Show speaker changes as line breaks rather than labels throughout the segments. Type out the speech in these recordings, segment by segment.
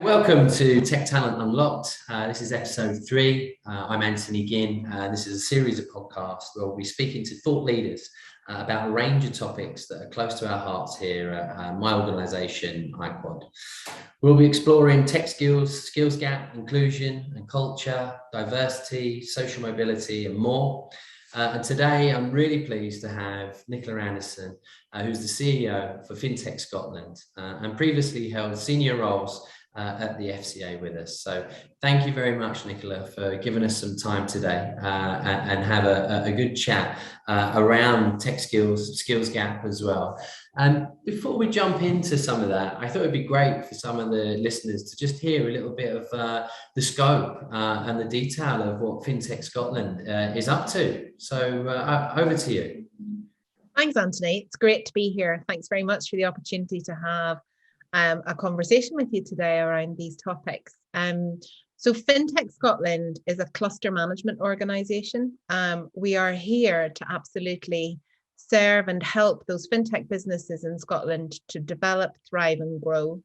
Welcome to Tech Talent Unlocked. This is episode 3. I'm Anthony Ginn. This is a series of podcasts where we'll be speaking to thought leaders about a range of topics that are close to our hearts here at my organisation, IQUAD. We'll be exploring tech skills gap, inclusion and culture, diversity, social mobility and more. And today I'm really pleased to have Nicola Anderson, who's the CEO for FinTech Scotland and previously held senior roles at the FCA with us. So thank you very much, Nicola, for giving us some time today and have a good chat around tech skills gap as well. And before we jump into some of that, I thought it'd be great for some of the listeners to just hear a little bit of the scope and the detail of what FinTech Scotland is up to. So over to you.
Thanks, Anthony. It's great to be here. Thanks very much for the opportunity to have a conversation with you today around these topics. So FinTech Scotland is a cluster management organisation. We are here to absolutely serve and help those FinTech businesses in Scotland to develop, thrive and grow.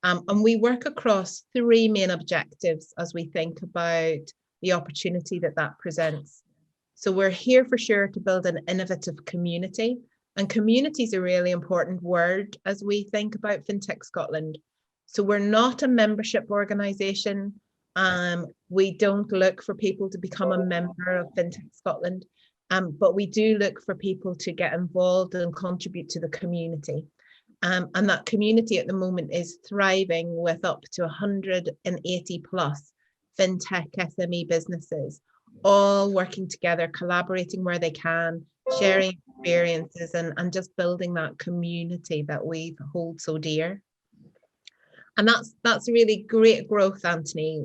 And we work across 3 main objectives as we think about the opportunity that presents. So we're here for sure to build an innovative community. And community is a really important word as we think about FinTech Scotland. So we're not a membership organisation. We don't look for people to become a member of FinTech Scotland, but we do look for people to get involved and contribute to the community. And that community at the moment is thriving with up to 180 plus FinTech SME businesses, all working together, collaborating where they can, sharing experiences and just building that community that we hold so dear. And that's really great growth, Anthony.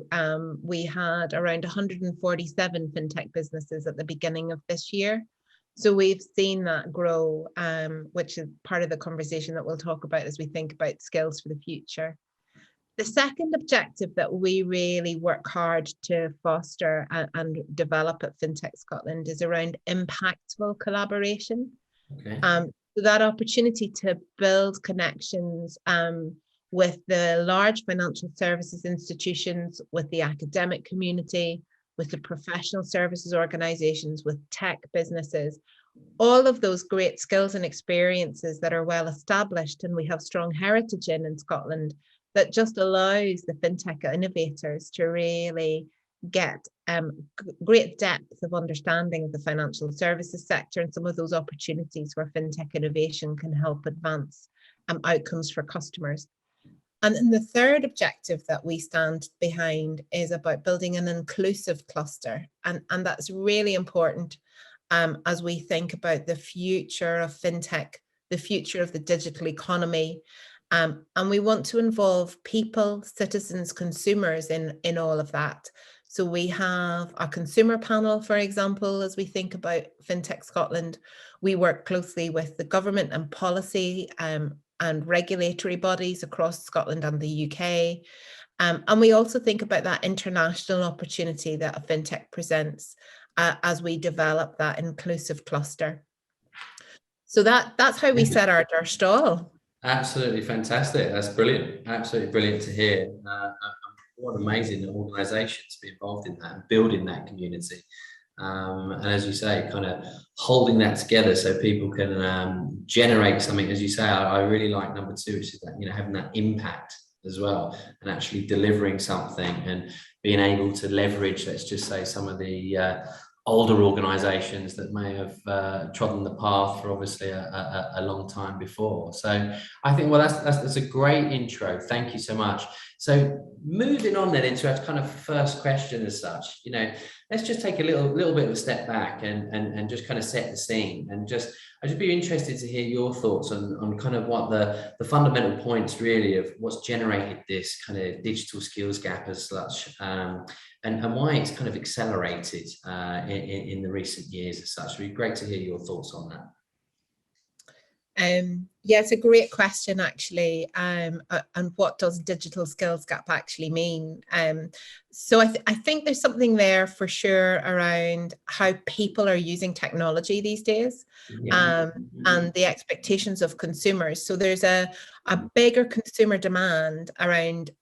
We had around 147 FinTech businesses at the beginning of this year. So we've seen that grow, which is part of the conversation that we'll talk about as we think about skills for the future. The second objective that we really work hard to foster and develop at FinTech Scotland is around impactful collaboration. Okay. So that opportunity to build connections with the large financial services institutions, with the academic community, with the professional services organisations, with tech businesses, all of those great skills and experiences that are well established and we have strong heritage in Scotland, that just allows the FinTech innovators to really get great depth of understanding of the financial services sector and some of those opportunities where FinTech innovation can help advance outcomes for customers. And then the third objective that we stand behind is about building an inclusive cluster. And that's really important as we think about the future of FinTech, the future of the digital economy. And we want to involve people, citizens, consumers in all of that. So we have a consumer panel, for example, as we think about FinTech Scotland. We work closely with the government and policy and regulatory bodies across Scotland and the UK. And we also think about that international opportunity that a FinTech presents as we develop that inclusive cluster. So that's how we set our stall.
Absolutely fantastic. That's brilliant. Absolutely brilliant to hear. What an amazing organisation to be involved in that and building that community. And as you say, kind of holding that together so people can generate something. As you say, I really like number 2, which is that, having that impact as well and actually delivering something and being able to leverage, let's just say, some of the older organisations that may have trodden the path for obviously a long time before. So I think, well, that's a great intro. Thank you so much. So moving on then into our kind of first question as such, let's just take a little bit of a step back and just kind of set the scene and I'd just be interested to hear your thoughts on kind of what the fundamental points really of what's generated this kind of digital skills gap as such, and why it's kind of accelerated in the recent years as such. It'd be great to hear your thoughts on that.
Yeah, it's a great question, actually. And what does digital skills gap actually mean? So I think there's something there for sure around how people are using technology these days, and the expectations of consumers. So there's a bigger consumer demand around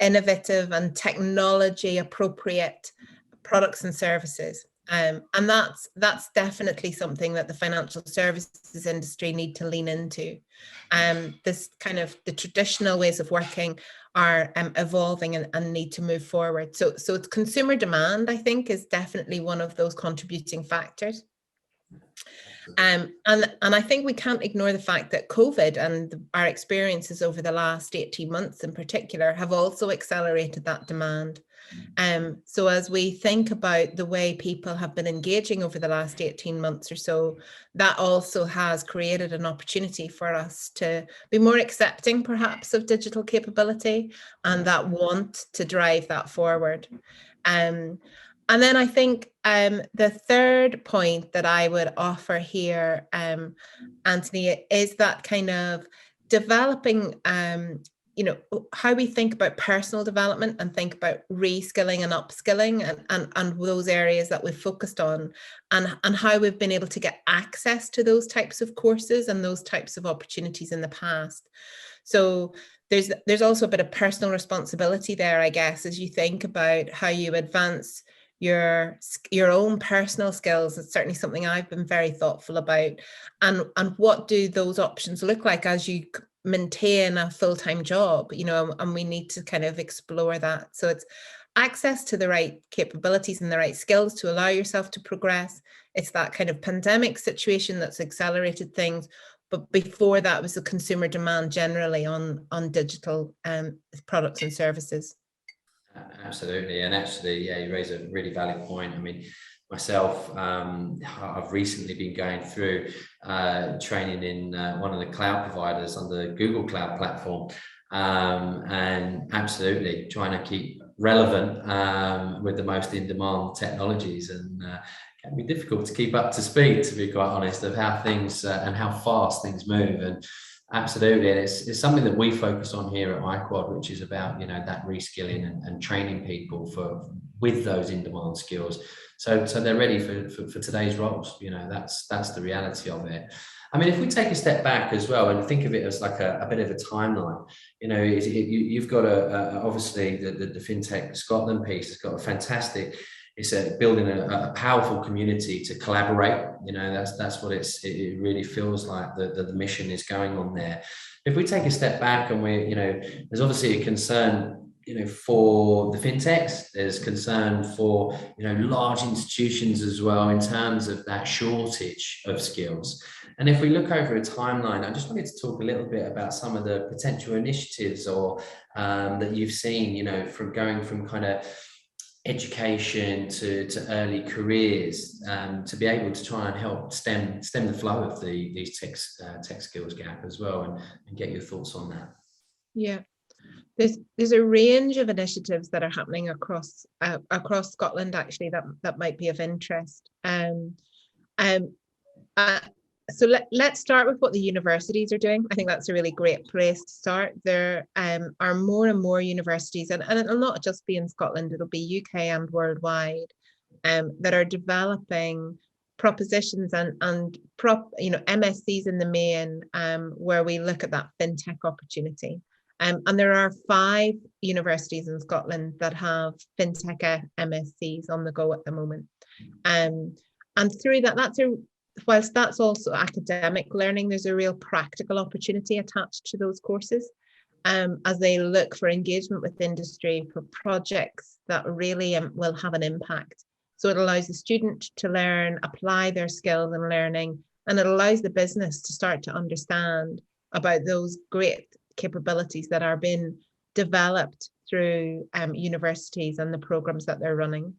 innovative and technology appropriate products and services. And that's definitely something that the financial services industry need to lean into. This kind of the traditional ways of working are evolving and need to move forward. So it's consumer demand, I think, is definitely one of those contributing factors. And I think we can't ignore the fact that COVID and our experiences over the last 18 months in particular have also accelerated that demand. So as we think about the way people have been engaging over the last 18 months or so, that also has created an opportunity for us to be more accepting perhaps of digital capability and that want to drive that forward. And then I think the third point that I would offer here, Anthony, is that kind of developing, how we think about personal development and think about reskilling and upskilling and those areas that we've focused on, and how we've been able to get access to those types of courses and those types of opportunities in the past. So there's also a bit of personal responsibility there, I guess, as you think about how you advance your own personal skills. It's certainly something I've been very thoughtful about. And what do those options look like as you maintain a full-time job, and we need to kind of explore that. So it's access to the right capabilities and the right skills to allow yourself to progress. It's that kind of pandemic situation that's accelerated things. But before that was the consumer demand generally on digital products and services.
Absolutely. And actually, yeah, you raise a really valid point. I mean, myself, I've recently been going through training in one of the cloud providers on the Google Cloud platform, and absolutely trying to keep relevant with the most in-demand technologies, and it can be difficult to keep up to speed, to be quite honest, of how things and how fast things move. And absolutely, and it's something that we focus on here at IQUAD, which is about that reskilling and training people with those in-demand skills, so they're ready for today's roles. That's the reality of it. I mean, if we take a step back as well and think of it as like a bit of a timeline, you've got obviously the FinTech Scotland piece has got a fantastic. It's building a powerful community to collaborate. That's what it really feels like the mission is going on there. If we take a step back and there's obviously a concern, for the fintechs, there's concern for, large institutions as well in terms of that shortage of skills. And if we look over a timeline, I just wanted to talk a little bit about some of the potential initiatives or that you've seen, from going from kind of education to early careers, to be able to try and help stem the flow of these tech skills gap as well, and get your thoughts on that.
Yeah, there's a range of initiatives that are happening across Scotland actually that might be of interest. So let's start with what the universities are doing. I think that's a really great place to start. There are more and more universities, and it'll not just be in Scotland, it'll be UK and worldwide, that are developing propositions and MSCs in the main, where we look at that fintech opportunity. And there are 5 universities in Scotland that have fintech MSCs on the go at the moment. And through that, whilst that's also academic learning, there's a real practical opportunity attached to those courses, as they look for engagement with industry, for projects that really will have an impact. So it allows the student to learn, apply their skills and learning, and it allows the business to start to understand about those great capabilities that are being developed through universities and the programs that they're running.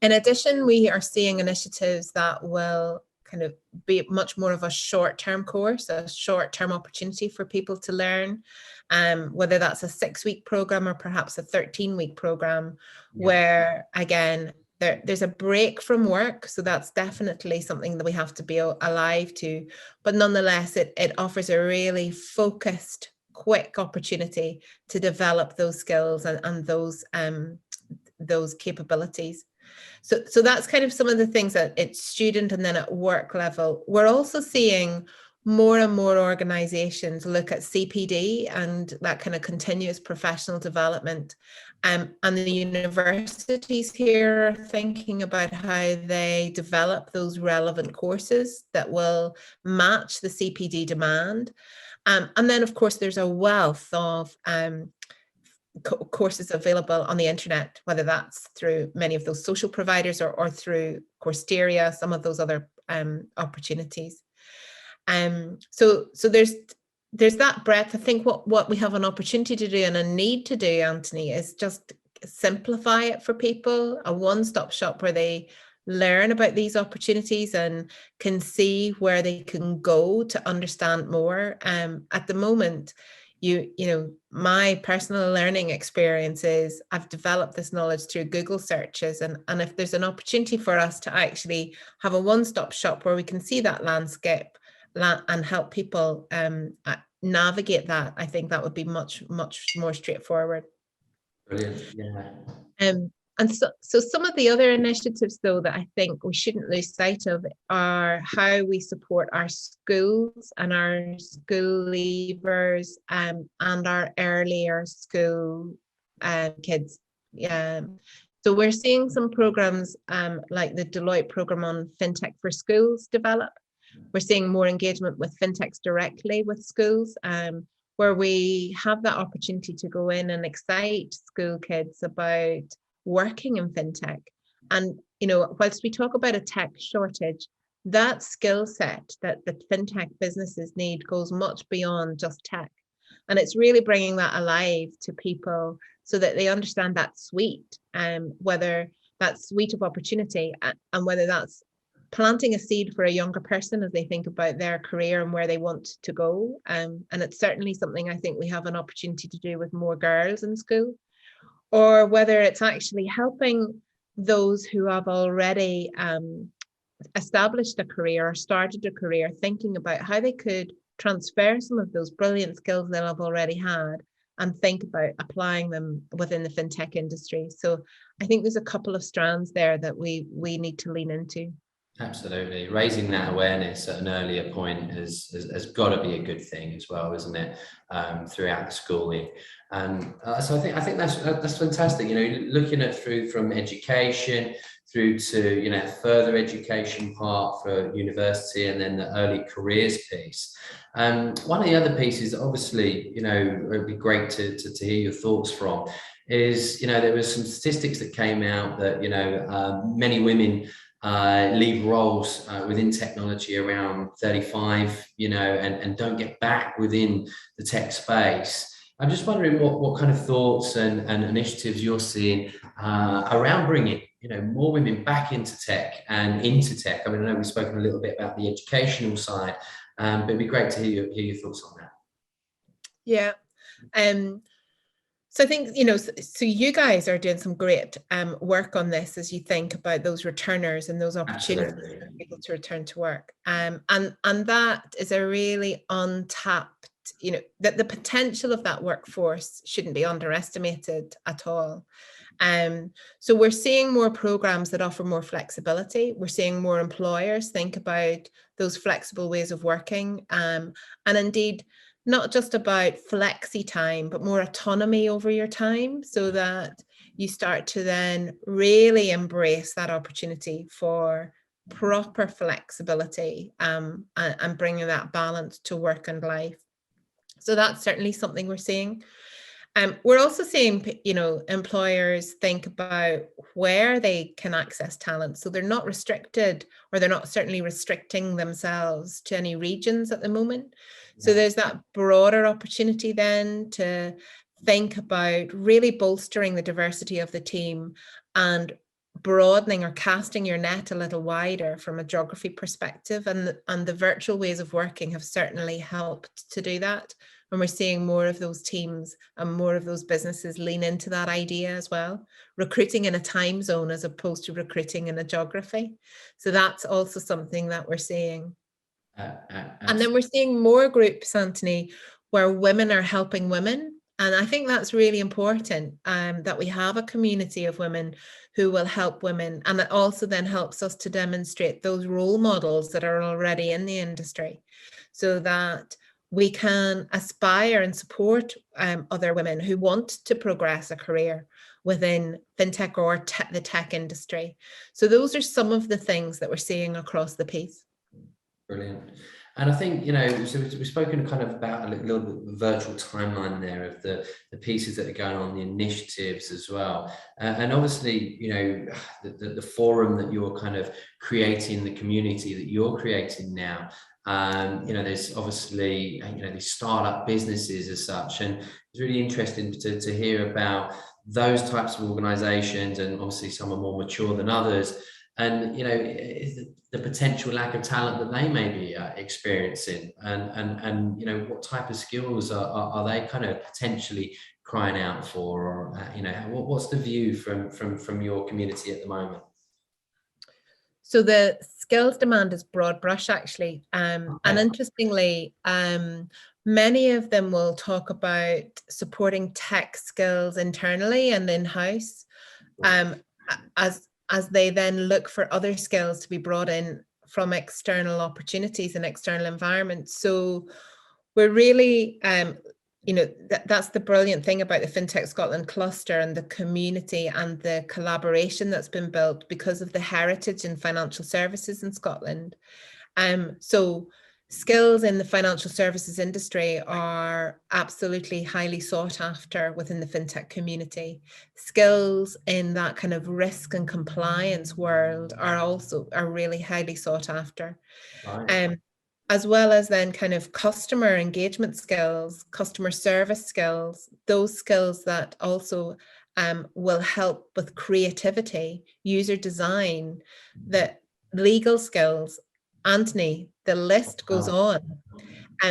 In addition, we are seeing initiatives that will kind of be much more of a short-term course, a short-term opportunity for people to learn, whether that's a 6-week program or perhaps a 13-week program, where again, there's a break from work. So that's definitely something that we have to be alive to, but nonetheless, it offers a really focused, quick opportunity to develop those skills and those capabilities. So that's kind of some of the things that it's student and then at work level. We're also seeing more and more organizations look at CPD and that kind of continuous professional development. And the universities here are thinking about how they develop those relevant courses that will match the CPD demand. And then, of course, there's a wealth of courses available on the internet, whether that's through many of those social providers or through Coursera, some of those other opportunities. So there's that breadth. I think what we have an opportunity to do and a need to do, Anthony, is just simplify it for people, a one-stop shop where they learn about these opportunities and can see where they can go to understand more. At the moment, you know, my personal learning experience is I've developed this knowledge through Google searches, and if there's an opportunity for us to actually have a one-stop shop where we can see that landscape and help people navigate that, I think that would be much more straightforward.
Brilliant. Yeah.
And so some of the other initiatives, though, that I think we shouldn't lose sight of are how we support our schools and our school leavers and our earlier school kids. So we're seeing some programs like the Deloitte program on FinTech for Schools develop. We're seeing more engagement with FinTechs directly with schools, where we have that opportunity to go in and excite school kids about working in FinTech. And, you know, whilst we talk about a tech shortage, that skill set that the FinTech businesses need goes much beyond just tech. And it's really bringing that alive to people so that they understand that suite, whether that suite of opportunity and whether that's planting a seed for a younger person as they think about their career and where they want to go. And it's certainly something I think we have an opportunity to do with more girls in school, or whether it's actually helping those who have already established a career or started a career, thinking about how they could transfer some of those brilliant skills they'll have already had and think about applying them within the FinTech industry. So I think there's a couple of strands there that we need to lean into.
Absolutely. Raising that awareness at an earlier point has got to be a good thing as well, isn't it? Throughout the schooling. And so I think that's fantastic. You know, looking at through from education through to, you know, further education part for university and then the early careers piece. One of the other pieces, obviously, you know, it would be great to hear your thoughts from is, you know, there was some statistics that came out that, you know, many women leave roles within technology around 35, you know, and don't get back within the tech space. I'm just wondering what kind of thoughts and initiatives you're seeing around bringing, you know, more women back into tech and into tech. I mean, I know we've spoken a little bit about the educational side, but it'd be great to hear your thoughts on that.
Yeah. So I think, you know, so you guys are doing some great work on this as you think about those returners and those opportunities for people to return to work. And that is a really untapped, you know, that the potential of that workforce shouldn't be underestimated at all. So we're seeing more programs that offer more flexibility. We're seeing more employers think about those flexible ways of working, and indeed, not just about flexi time, but more autonomy over your time so that you start to then really embrace that opportunity for proper flexibility and bringing that balance to work and life. So that's certainly something we're seeing. We're also seeing, you know, employers think about where they can access talent. So they're not restricted, or they're not certainly restricting themselves to any regions at the moment. So there's that broader opportunity then to think about really bolstering the diversity of the team and broadening or casting your net a little wider from a geography perspective. And the virtual ways of working have certainly helped to do that. And we're seeing more of those teams and more of those businesses lean into that idea as well, recruiting in a time zone as opposed to recruiting in a geography. So that's also something that we're seeing. And then we're seeing more groups, Anthony, where women are helping women. And I think that's really important, that we have a community of women who will help women. And it also then helps us to demonstrate those role models that are already in the industry. so that we can aspire and support other women who want to progress a career within fintech or the tech industry. So those are some of the things that we're seeing across the piece.
Brilliant. And I think, so we've spoken kind of about a little bit of the virtual timeline there of the pieces that are going on, the initiatives as well. And obviously, the forum that you're kind of creating, the community that you're creating now, there's obviously, these startup businesses as such. And it's really interesting to hear about those types of organizations, and obviously some are more mature than others. And the potential lack of talent that they may be experiencing, and what type of skills are they kind of potentially crying out for, or what's the view from your community at the moment?
So the skills demand is broad brush, actually, and interestingly, many of them will talk about supporting tech skills internally and in-house, as they then look for other skills to be brought in from external opportunities and external environments. So we're really, that's the brilliant thing about the FinTech Scotland cluster and the community and the collaboration that's been built because of the heritage in financial services in Scotland. So skills in the financial services industry are absolutely highly sought after within the fintech community. Skills in that kind of risk and compliance world are really highly sought after. Right. As well as then kind of customer engagement skills, customer service skills, those skills that also will help with creativity, user design, the legal skills. Anthony, the list goes on.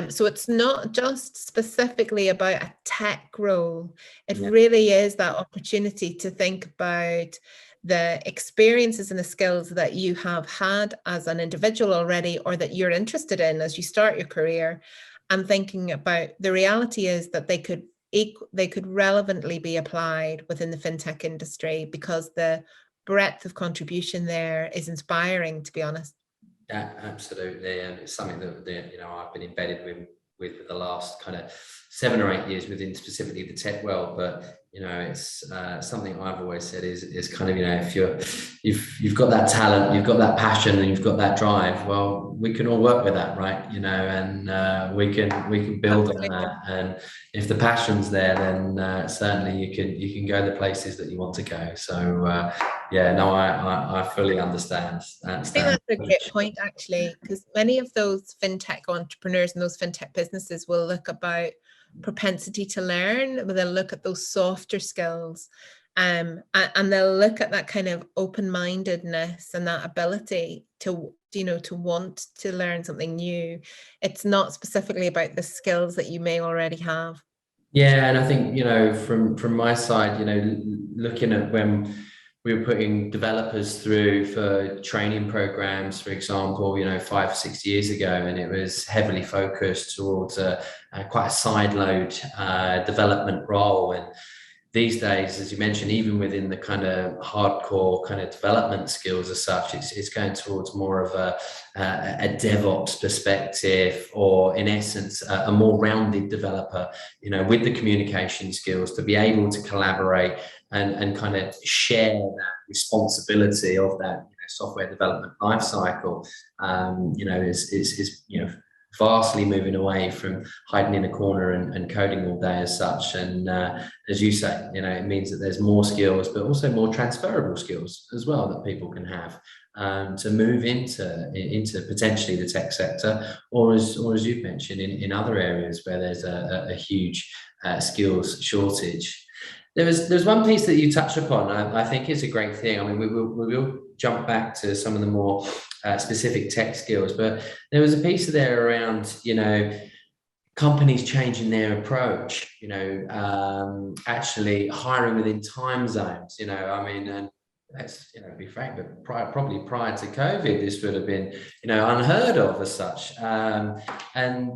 So it's not just specifically about a tech role. It really is that opportunity to think about the experiences and the skills that you have had as an individual already, or that you're interested in as you start your career, and thinking about the reality is that they could relevantly be applied within the fintech industry, because the breadth of contribution there is inspiring, to be honest.
Yeah, absolutely. And it's something that I've been embedded with the last kind of 7 or 8 years within specifically the tech world. But it's something I've always said is kind of, if you've got that talent, you've got that passion, and you've got that drive, well, we can all work with that, right? And we can build on that. And if the passion's there, then certainly you can go the places that you want to go. So I fully understand. I think
that's a great point, actually, because many of those fintech entrepreneurs and those fintech businesses will look about propensity to learn, but they'll look at those softer skills, and they'll look at that kind of open-mindedness and that ability to want to learn something new. It's not specifically about the skills that you may already have.
Yeah, and I think from my side, looking at when we were putting developers through for training programs, for example, 5 or 6 years ago, and it was heavily focused towards quite a sideload development role. And these days, as you mentioned, even within the kind of hardcore kind of development skills as such, it's going towards more of a DevOps perspective, or in essence, a more rounded developer, with the communication skills to be able to collaborate and kind of share that responsibility of that software development lifecycle. Is vastly moving away from hiding in a corner and coding all day as such. And as you say, it means that there's more skills, but also more transferable skills as well that people can have to move into potentially the tech sector, or as you've mentioned, in other areas where there's a huge skills shortage. There's one piece that you touched upon. I think is a great thing. I mean, we will jump back to some of the more specific tech skills, but there was a piece there around, companies changing their approach, actually hiring within time zones, and let's be frank, but probably prior to COVID, this would have been unheard of as such. And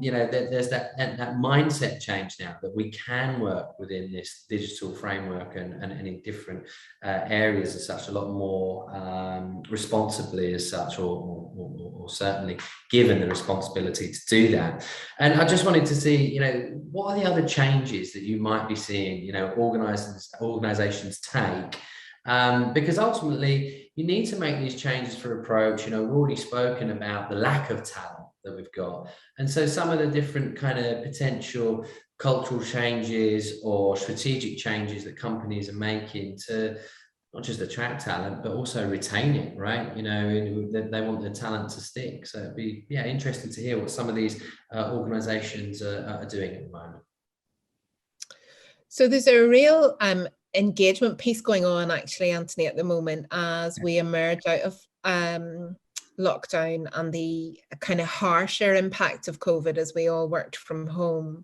there's that mindset change now that we can work within this digital framework and in different areas as such, a lot more responsibly as such, or certainly given the responsibility to do that. And I just wanted to see, what are the other changes that you might be seeing, organizations take? Because ultimately you need to make these changes for approach. We've already spoken about the lack of talent that we've got. And so some of the different kind of potential cultural changes or strategic changes that companies are making to not just attract talent, but also retain it, right? They want their talent to stick. So it'd be interesting to hear what some of these organizations are doing at the moment.
So there's a real engagement piece going on actually, Anthony, at the moment as we emerge out of lockdown and the kind of harsher impact of COVID as we all worked from home.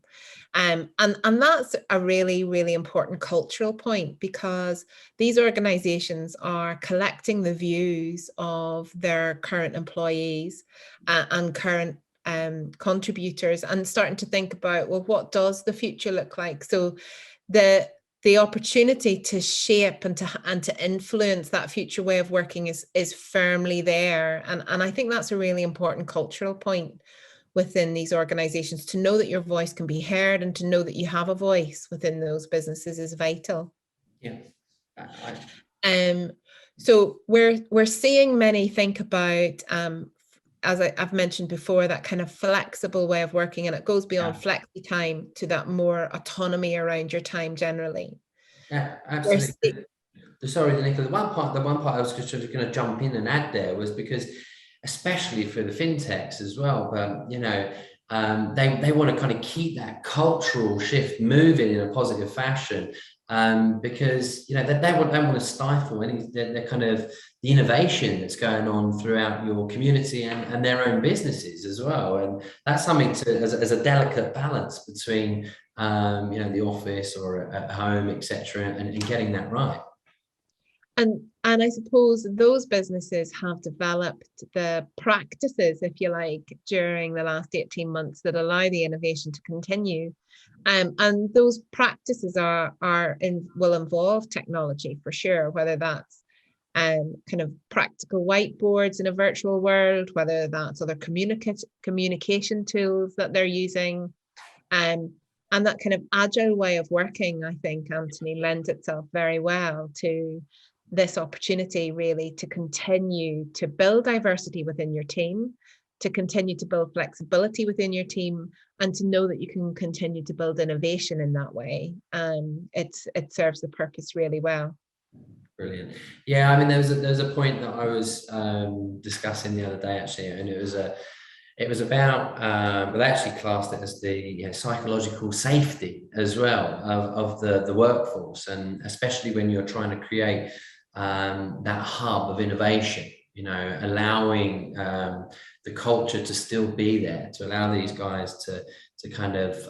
And that's a really, really important cultural point, because these organizations are collecting the views of their current employees and current contributors, and starting to think about, well, what does the future look like? So the opportunity to shape and to influence that future way of working is firmly there. And I think that's a really important cultural point within these organizations. To know that your voice can be heard and to know that you have a voice within those businesses is vital.
Yeah.
So we're seeing many think about, as I've mentioned before, that kind of flexible way of working, and it goes beyond flexi time to that more autonomy around your time generally.
Yeah, absolutely. Sorry, Nicola, the one part I was just going to jump in and add there was because, especially for the fintechs as well, but they want to kind of keep that cultural shift moving in a positive fashion, because they want to stifle any the kind of the innovation that's going on throughout your community and their own businesses as well. And that's something as a delicate balance between the office or at home, etc., and getting that right.
And I suppose those businesses have developed the practices, if you like, during the last 18 months that allow the innovation to continue. And those practices will involve technology for sure, whether that's kind of practical whiteboards in a virtual world, whether that's other communication tools that they're using. And that kind of agile way of working, I think, Anthony, lends itself very well to this opportunity, really, to continue to build diversity within your team, to continue to build flexibility within your team, and to know that you can continue to build innovation in that way. It serves the purpose really well.
Brilliant. Yeah, I mean, there's a point that I was discussing the other day actually, and it was about they actually classed it as the psychological safety as well of the workforce, and especially when you're trying to create that hub of innovation, allowing the culture to still be there, to allow these guys to kind of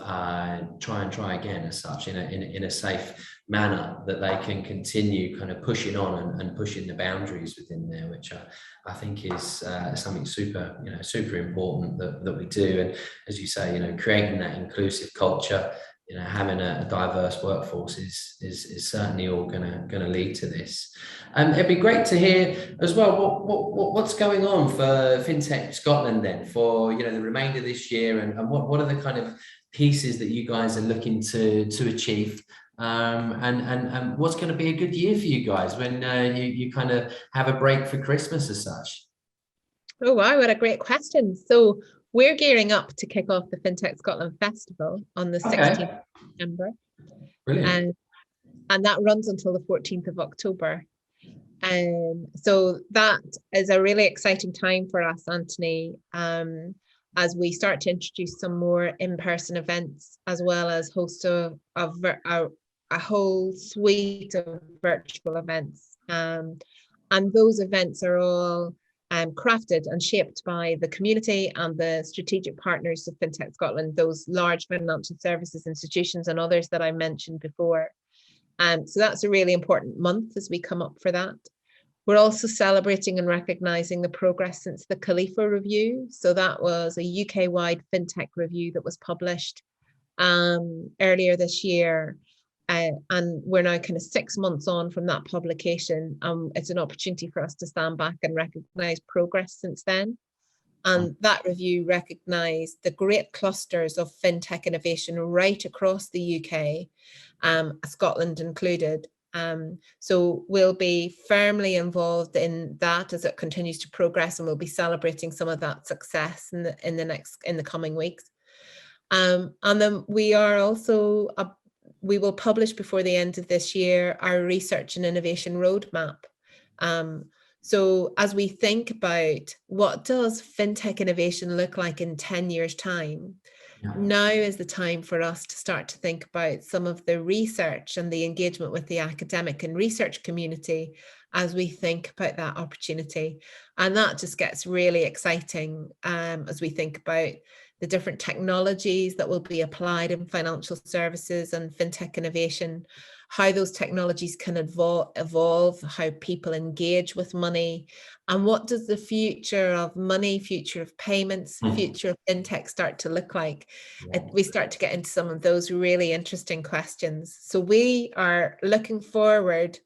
try again as such in a safe manner, that they can continue kind of pushing on and pushing the boundaries within there, which I think is something super important that we do. And as you say, creating that inclusive culture, having a diverse workforce is certainly all gonna lead to this. It'd be great to hear as well what's going on for FinTech Scotland then for the remainder of this year, and what are the kind of pieces that you guys are looking to achieve, and what's going to be a good year for you guys when you kind of have a break for Christmas as such.
Oh wow, what a great question. So we're gearing up to kick off the FinTech Scotland Festival on the 16th of September.
Brilliant.
And that runs until the 14th of October. So that is a really exciting time for us, Anthony, as we start to introduce some more in-person events, as well as host a whole suite of virtual events. And those events are all crafted and shaped by the community and the strategic partners of FinTech Scotland, those large financial services institutions and others that I mentioned before. So that's a really important month as we come up for that. We're also celebrating and recognising the progress since the Khalifa review. So that was a UK-wide FinTech review that was published earlier this year. And we're now kind of 6 months on from that publication. It's an opportunity for us to stand back and recognise progress since then. And that review recognised the great clusters of FinTech innovation right across the UK, Scotland included. So we'll be firmly involved in that as it continues to progress, and we'll be celebrating some of that success in the coming weeks. And then we are also we will publish before the end of this year our research and innovation roadmap. So as we think about what does FinTech innovation look like in 10 years' time, now is the time for us to start to think about some of the research and the engagement with the academic and research community as we think about that opportunity. And that just gets really exciting as we think about the different technologies that will be applied in financial services and FinTech innovation, how those technologies can evolve, how people engage with money, and what does the future of money, future of payments, future of FinTech start to look like? We start to get into some of those really interesting questions. So we are looking forward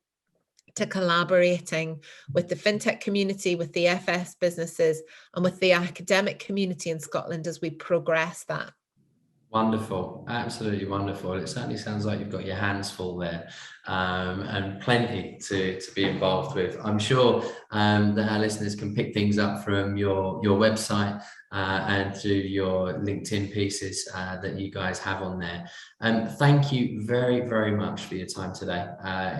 to collaborating with the FinTech community, with the FS businesses, and with the academic community in Scotland as we progress that.
Wonderful, absolutely wonderful. It certainly sounds like you've got your hands full there, and plenty to be involved with. I'm sure that our listeners can pick things up from your website and through your LinkedIn pieces that you guys have on there. Thank you very, very much for your time today.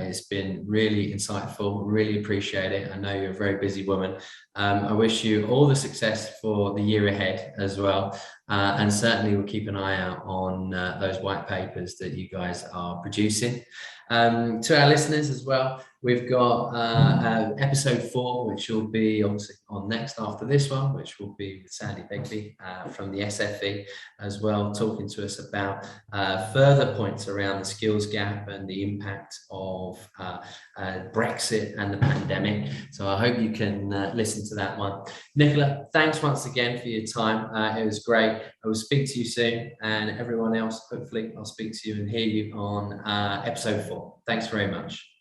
It's been really insightful, really appreciate it. I know you're a very busy woman. I wish you all the success for the year ahead as well. And certainly we'll keep an eye out on those white papers that you guys are producing. To our listeners as well, we've got episode 4, which will be obviously on next after this one, which will be with Sandy Begbie from the SFE as well, talking to us about further points around the skills gap and the impact of Brexit and the pandemic. So I hope you can listen to that one. Nicola, thanks once again for your time. It was great. I will speak to you soon, and everyone else, hopefully I'll speak to you and hear you on episode 4. Thanks very much.